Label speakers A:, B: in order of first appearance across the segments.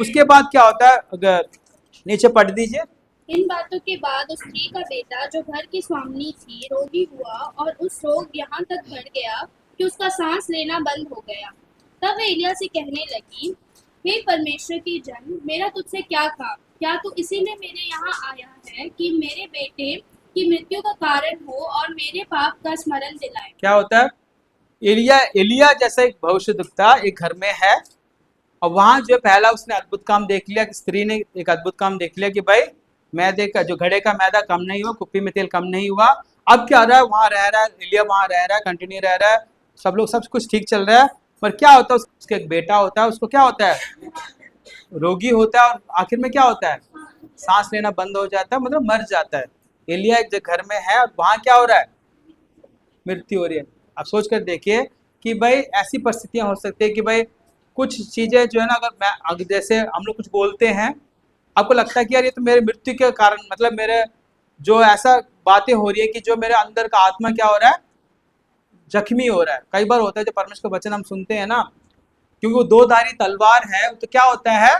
A: उसके बाद क्या होता है, अगर नीचे पढ़ दीजिए।
B: इन बातों के बाद उस स्त्री का बेटा जो घर की स्वामिनी थी रोगी हुआ और उस रोग यहाँ तक बढ़ गया कि उसका सांस लेना बंद हो गया। तब वह एलिय्याह से कहने लगी, हे परमेश्वर की जन, मेरा तुझसे क्या काम? क्या तू इसीलिए मेरे यहाँ आया है कि मेरे बेटे की मृत्यु का कारण हो और मेरे पाप का स्मरण दिलाए?
A: क्या होता है, एलिया जैसा एक भविष्यद्वक्ता एक घर में है, और वहां जो पहला उसने अद्भुत काम देख लिया, स्त्री ने एक अद्भुत काम देख लिया कि भाई मैदे का जो घड़े का मैदा कम नहीं हुआ, कुप्पी में तेल कम नहीं हुआ। अब क्या हो रहा है, वहां रह रहा है एलिया, वहां रह रहा है, कंटिन्यू रह रहा है, सब लोग सब कुछ ठीक चल रहा है। पर क्या होता है, उसका एक बेटा होता है, उसको क्या होता है, रोगी होता है, और आखिर में क्या होता है, सांस लेना बंद हो जाता है, मतलब मर जाता है। एलिया एक घर में है और वहां क्या हो रहा है, मृत्यु हो रही है। आप सोच कर देखिए कि भाई ऐसी परिस्थितियां हो सकती है कि भाई कुछ चीजें जो है ना, अगर जैसे हम लोग कुछ बोलते हैं, आपको लगता है कि यार ये तो मेरे मृत्यु के कारण, मतलब मेरे जो ऐसा बातें हो रही है कि जो मेरे अंदर का आत्मा क्या हो रहा है, जख्मी हो रहा है। कई बार होता है, जो परमेश्वर का वचन हम सुनते हैं ना, क्योंकि वो दो धारी तलवार है, तो क्या होता है,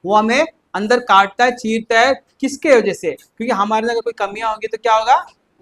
A: वो हमें अंदर काटता है, चीरता है। किसके वजह से, क्योंकि हमारे अंदर कोई कमियां होगी तो क्या होगा,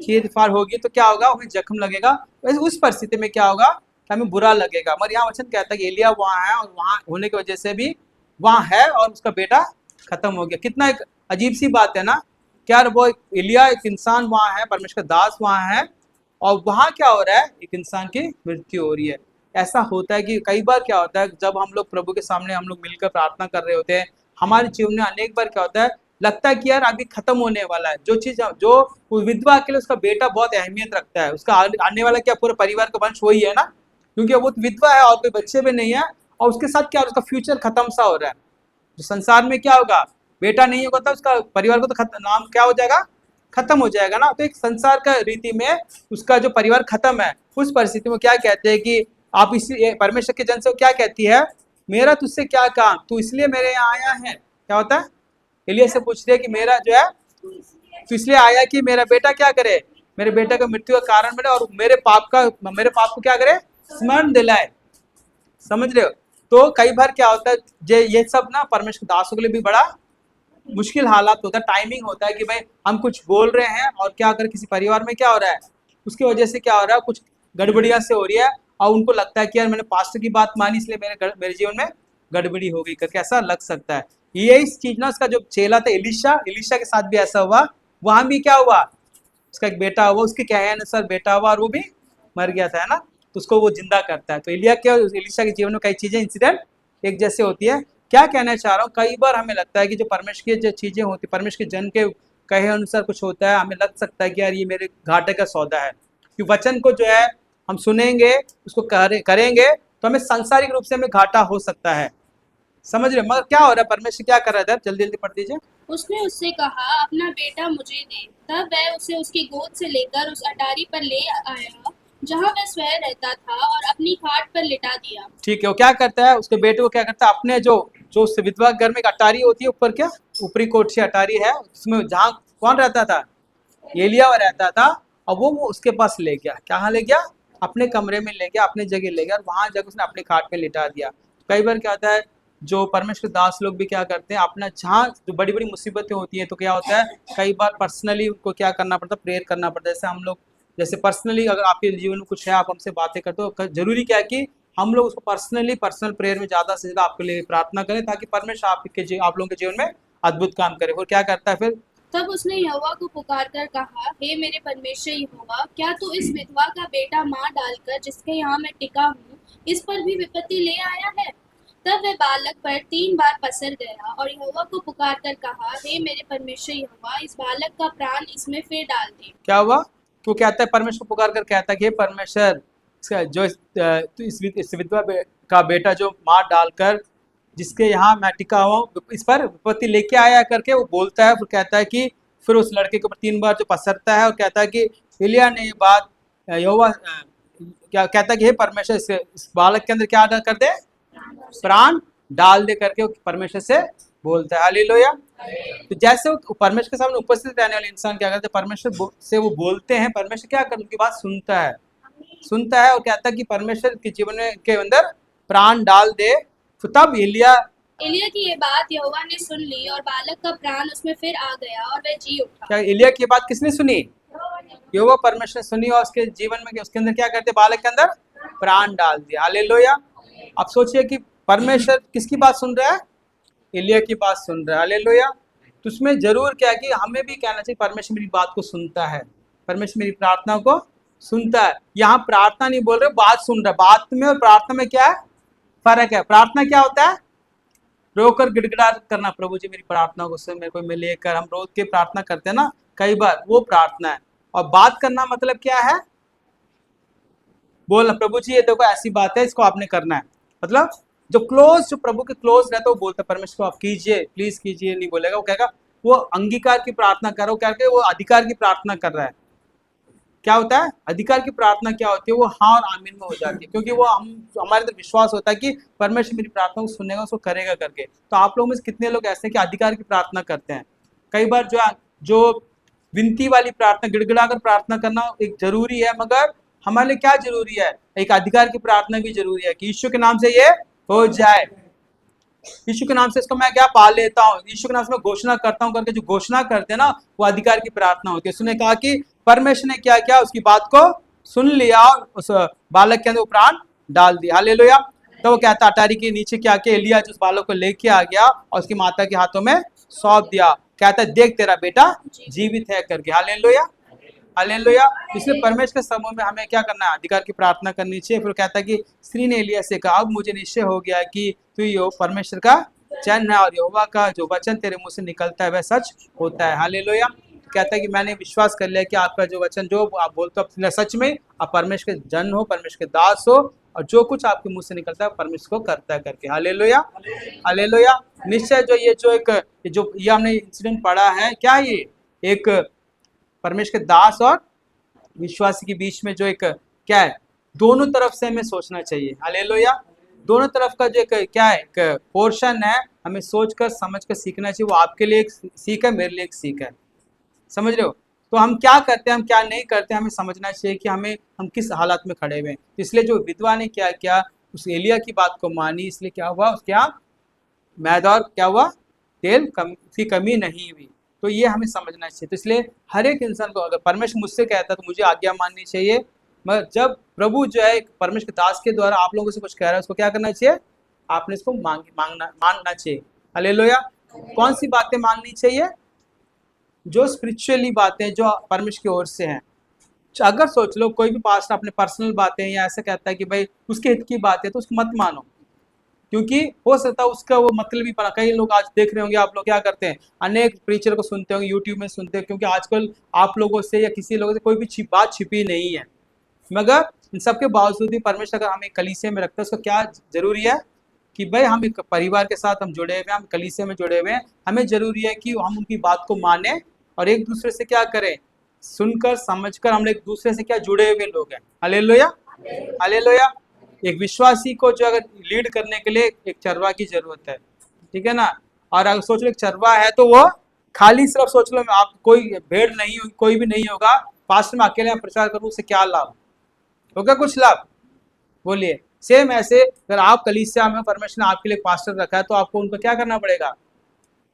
A: चीर फाड़ होगी तो क्या होगा, हमें जख्म लगेगा। वैसे उस परिस्थिति में क्या होगा कि हमें बुरा लगेगा। मगर यहाँ वचन कहता है कि एलिया वहां है, और वहां होने की वजह से भी वहां है, और उसका बेटा खत्म हो गया। कितना एक अजीब सी बात है ना, क्या वो एलिया एक इंसान वहां है, परमेश्वर का दास वहां है, और वहां क्या हो रहा है, एक इंसान की मृत्यु हो रही है। ऐसा होता है कि कई बार क्या होता है, जब हम लोग प्रभु के सामने हम लोग मिलकर प्रार्थना कर रहे होते हैं, हमारे जीवन में अनेक बार क्या होता है, लगता है कि यार अभी खत्म होने वाला है। जो चीज जो विधवा के लिए उसका बेटा बहुत अहमियत रखता है, उसका आने वाला क्या पूरे परिवार का वंश वही है ना, क्योंकि वो तो विधवा है और कोई बच्चे भी नहीं है, और उसके साथ क्या, उसका फ्यूचर खत्म सा हो रहा है। जो संसार में क्या होगा, बेटा नहीं होगा तो उसका परिवार को तो नाम क्या हो जाएगा, खत्म हो जाएगा ना। तो एक संसार का रीति में उसका जो परिवार खत्म है, उस परिस्थिति में क्या कहते हैं कि आप इसी परमेश्वर के जन से क्या कहती है, मेरा तुझसे क्या काम, तू इसलिए मेरे यहाँ आया है। क्या होता है, एलिय्याह से पूछ रही है कि मेरा जो है, तो इसलिए आया कि मेरा बेटा क्या करे, मेरे बेटे का मृत्यु का कारण बने, और मेरे पाप को क्या करे, स्मरण दिलाए। समझ रहे हो। तो कई बार क्या होता है, ये सब ना परमेश्वर दासों के लिए भी बड़ा मुश्किल हालात होता है, टाइमिंग होता है कि भाई हम कुछ बोल रहे हैं, और क्या अगर किसी परिवार में क्या हो रहा है, उसकी वजह से क्या हो रहा है, कुछ गड़बड़ियां से हो रही है, और उनको लगता है कि यार मैंने पास्टर की बात मानी इसलिए मेरे जीवन में गड़बड़ी हो गई करके ऐसा लग सकता है। ये इस चीज ना, उसका जो चेला था एलिशा के साथ भी ऐसा हुआ। वहां भी क्या हुआ, उसका एक बेटा हुआ, उसके क्या अनुसार बेटा हुआ, और वो भी मर गया था, है ना। तो उसको वो जिंदा करता है। तो एलिशा के जीवन में कई चीजें इंसिडेंट एक जैसे होती है। क्या कहना चाह रहा हूँ, कई बार हमें लगता है कि जो परमेश्वर की जो चीजें होती, परमेश्वर के जन के कहे अनुसार कुछ होता है, हमें लग सकता है कि यार ये मेरे घाटे का सौदा है, कि वचन को जो है हम सुनेंगे, उसको करेंगे, तो हमें सांसारिक रूप से हमें घाटा हो सकता है। समझ रहे हो। मगर क्या हो रहा है, परमेश्वर क्या कर रहा है, जल्दी जल्दी पढ़ दीजिए।
B: उसने उससे कहा, अपना बेटा मुझे दे। तब वह उसे उसकी गोद से लेकर उस अटारी पर ले आया जहाँ वह स्वयं रहता था, और अपनी खाट पर लिटा दिया।
A: ठीक है, वो क्या करता है, उसके बेटे को क्या करता है, अपने जो जो उस विधवा घर में एक अटारी होती है ऊपर, क्या ऊपरी कोठी अटारी है, उसमें जहाँ कौन रहता था, एलिया रहता था, और वो उसके पास ले गया। कहाँ ले गया, अपने कमरे में ले गया, अपने जगह ले गया, और वहां जाकर उसने अपने खाट पे लिटा दिया। कई बार क्या होता है, जो परमेश्वर दास लोग भी क्या करते हैं, अपना जहाँ जो बड़ी बड़ी मुसीबतें होती हैं, तो क्या होता है, कई बार पर्सनली उनको क्या करना पड़ता है, प्रेयर करना पड़ता है। जैसे हम लोग, जैसे पर्सनली अगर आपके जीवन में कुछ है, आप हमसे बातें करते हो, जरूरी क्या है कि हम लोग उसको पर्सनल प्रेयर में ज्यादा से ज्यादा आपके लिए प्रार्थना करें, ताकि परमेश्वर आप लोगों के जीवन में अद्भुत काम करे। और क्या करता है फिर,
B: तब उसने यहोवा को पुकार कर कहा, हे मेरे परमेश्वर यहोवा, क्या तू इस विधवा का बेटा मार डालकर जिसके यहाँ मैं टिका हूँ, इस पर भी विपत्ति ले आया है? तब वह बालक पर 3 बार पसर गया, और यहोवा को पुकार कर कहा, हे मेरे परमेश्वर यहोवा, इस बालक का प्राण इसमें फिर डाल दे।
A: क्या हुआ, तो कहता है, परमेश्वर पुकार कर कहता है कि हे परमेश्वर, जो इस विधवा का बेटा जो मार डालकर जिसके यहाँ मैं टिका हूँ, इस पर विपत्ति लेके आया करके वो बोलता है। फिर कहता है कि फिर उस लड़के के ऊपर 3 बार जो पसरता है, और कहता है कि एलिय्याह ने ये बात यहोवा क्या कहता है कि हे परमेश्वर, इस बालक के अंदर क्या कर दे, प्राण डाल दे करके वो परमेश्वर से बोलता है। हालेलुया। तो जैसे वो परमेश्वर के सामने उपस्थित रहने वाले इंसान क्या करते हैं, परमेश्वर से वो बोलते हैं, परमेश्वर क्या कर उनकी बात सुनता है और कहता है कि परमेश्वर के जीवन में के अंदर प्राण डाल दे। तो तब एलिय्याह
B: एलिया की ये बात यहोवा ने सुन ली और बालक का प्राण उसमें फिर आ गया और वह जी उठा।
A: क्या एलिया की बात किसने सुनी? यहोवा परमेश्वर ने सुनी और उसके जीवन में उसके अंदर क्या करते? बालक के अंदर प्राण डाल दिया। हालेलुया। अब सोचिए कि परमेश्वर किसकी बात सुन रहा है? एलिया की बात सुन रहा है। हालेलुया। तो उसमें जरूर क्या है कि हमें भी कहना चाहिए परमेश्वर मेरी बात को सुनता है, परमेश्वर मेरी प्रार्थना को सुनता है। यहाँ प्रार्थना नहीं बोल रहे, बात सुन रहा है। बात में और प्रार्थना में क्या है? फर्क है। प्रार्थना क्या होता है? रोकर गिड़गिड़ा करना, प्रभु जी मेरी प्रार्थना को सुन, मेरे को में लेकर। हम रोज के प्रार्थना करते हैं ना कई बार, वो प्रार्थना है। और बात करना मतलब क्या है? बोलना, प्रभु जी ये देखो ऐसी बात है, इसको आपने करना है। मतलब जो प्रभु के क्लोज रहता है वो बोलता है परमेश्वर को आप कीजिए, प्लीज कीजिए, नहीं बोलेगा। वो कहेगा वो अंगीकार की प्रार्थना कर रहा है, वो क्या वो अधिकार की प्रार्थना कर रहा है। क्या होता है? अधिकार की प्रार्थना क्या होती है? वो हाँ और आमीन में हो जाती है, क्योंकि वो हमारे अंदर विश्वास होता है कि परमेश्वर मेरी प्रार्थना को सुनेगा, उसको करेगा करके। तो आप लोगों में से कितने लोग ऐसे हैं कि अधिकार की प्रार्थना करते हैं? कई बार जो विनती वाली प्रार्थना, गिड़गिड़ा कर प्रार्थना करना एक जरूरी है, मगर हमारे लिए क्या जरूरी है? एक अधिकार की प्रार्थना भी जरूरी है कि यीशु के नाम से ये हो जाए, यीशु के नाम से इसको मैं क्या पा लेता हूँ, यीशु के नाम से मैं घोषणा करता हूँ करके जो घोषणा करते हैं ना, वो अधिकार की प्रार्थना होती है। उसने कहा कि परमेश्वर ने क्या किया, उसकी बात को सुन लिया और उस बालक के अंदर वो प्राण डाल दिया। हालेलुया। तो वो कहता अटारी के नीचे क्या किया, एलिया जिस बालक को लेके आ गया और उसकी माता के हाथों में सौंप दिया। कहता है देख तेरा बेटा जीवित है करके। हालेलुया। हालेलुया। इसलिए परमेश्वर के समूह में हमें क्या करना है? अधिकार की प्रार्थना करनी चाहिए। फिर कहता है कि स्त्री ने एलिया से कहा अब मुझे निश्चय हो गया कि तू यो परमेश्वर का जन है और यहोवा का जो वचन तेरे मुंह से निकलता है वह सच होता है। हालेलुया। कहता है कि मैंने विश्वास कर लिया कि आपका जो वचन जो आप बोलते हो सच में, आप परमेश्वर के जन हो, परमेश्वर के दास हो, और जो कुछ आपके मुंह से निकलता है परमेश्वर को करता है करके। हालेलुया। हालेलुया। निश्चय जो ये हमने इंसिडेंट पढ़ा है, क्या ये एक परमेश्वर के दास और विश्वासी के बीच में जो एक क्या है, दोनों तरफ से हमें सोचना चाहिए। हालेलुया। दोनों तरफ का जो एक क्या है, एक पोर्शन है, हमें सोचकर समझकर सीखना चाहिए। वो आपके लिए एक सीख है, मेरे लिए एक सीख है। समझ रहे हो? तो हम क्या करते हैं, हम क्या नहीं करते, हमें समझना चाहिए कि हम किस हालात में खड़े हुए हैं। इसलिए जो विधवा ने क्या किया, उस एलिया की बात को मानी, इसलिए क्या हुआ, उसके यहाँ मैदा और क्या हुआ, तेल की कमी नहीं हुई। तो ये हमें समझना चाहिए। तो इसलिए हर एक इंसान को, अगर परमेश्वर मुझसे कहता है तो मुझे आज्ञा माननी चाहिए, मगर जब प्रभु जो है परमेश्वर के दास के द्वारा आप लोगों से कुछ कह रहा है, उसको क्या करना चाहिए? आपने इसको मानना चाहिए। हालेलुया। कौन सी बातें माननी चाहिए? जो स्पिरिचुअली बातें जो परमेश्वर की ओर से हैं। अगर सोच लो कोई भी पास्टर अपने पर्सनल बातें या ऐसा कहता है कि भाई उसके हित की बात है, तो उसको मत मानो, क्योंकि हो सकता है उसका वो मतलब ही पड़ा। कई लोग आज देख रहे होंगे, आप लोग क्या करते हैं, अनेक प्रीचर को सुनते होंगे, यूट्यूब में सुनते हैं, क्योंकि आजकल आप लोगों से या किसी लोगों से कोई भी बात छिपी नहीं है। मगर इन सबके बावजूद भी परमेश्वर अगर हमें कलीसिया में रखता है, उसको क्या जरूरी है कि भाई हम एक परिवार के साथ हम जुड़े हुए हैं, हम कलीसिया में जुड़े हुए हैं, हमें जरूरी है कि हम उनकी बात को माने और एक दूसरे से क्या करें, सुनकर समझकर हम एक दूसरे से क्या जुड़े हुए लोग हैं। हालेलुया। हालेलुया। एक विश्वासी को जो अगर लीड करने के लिए एक चरवा की जरूरत है, ठीक है ना। और अगर सोच लो एक चरवा है तो वो खाली सिर्फ सोच लो आप कोई भेड़ नहीं, कोई भी नहीं होगा, पास्टर में अकेले प्रचार करूँ, उससे क्या लाभ होगा? कुछ लाभ? बोलिए। सेम ऐसे अगर आप कलीसिया में परमेश्वर ने आपके लिए पास्टर रखा है, तो आपको उनको क्या करना पड़ेगा?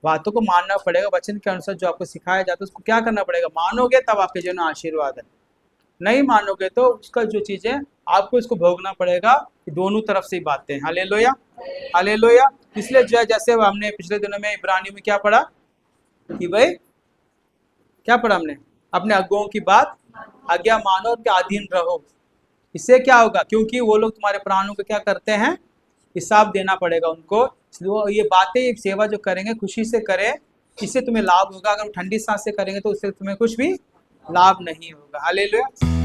A: बातों को मानना पड़ेगा, वचन के अनुसार जो आपको सिखाया जाता है उसको क्या करना पड़ेगा? मानोगे तब आपके जीवन में आशीर्वाद है, नहीं मानोगे तो उसका जो चीज है आपको इसको भोगना पड़ेगा। दोनों तरफ से ही बातें। हालेलुया। हालेलुया। इसलिए जो है, जैसे हमने पिछले दिनों में इब्रानियों में क्या पढ़ा कि भाई क्या पढ़ा हमने, अपने अगुओं की बात आज्ञा मानो और के अधीन रहो। इससे क्या होगा? क्योंकि वो लोग तुम्हारे प्राणों को क्या करते हैं, हिसाब देना पड़ेगा उनको। इसलिए ये बातें सेवा जो करेंगे खुशी से करें, इससे तुम्हें लाभ होगा। अगर ठंडी सांस से करेंगे तो उससे तुम्हें कुछ भी लाभ नहीं होगा। हालेलुया।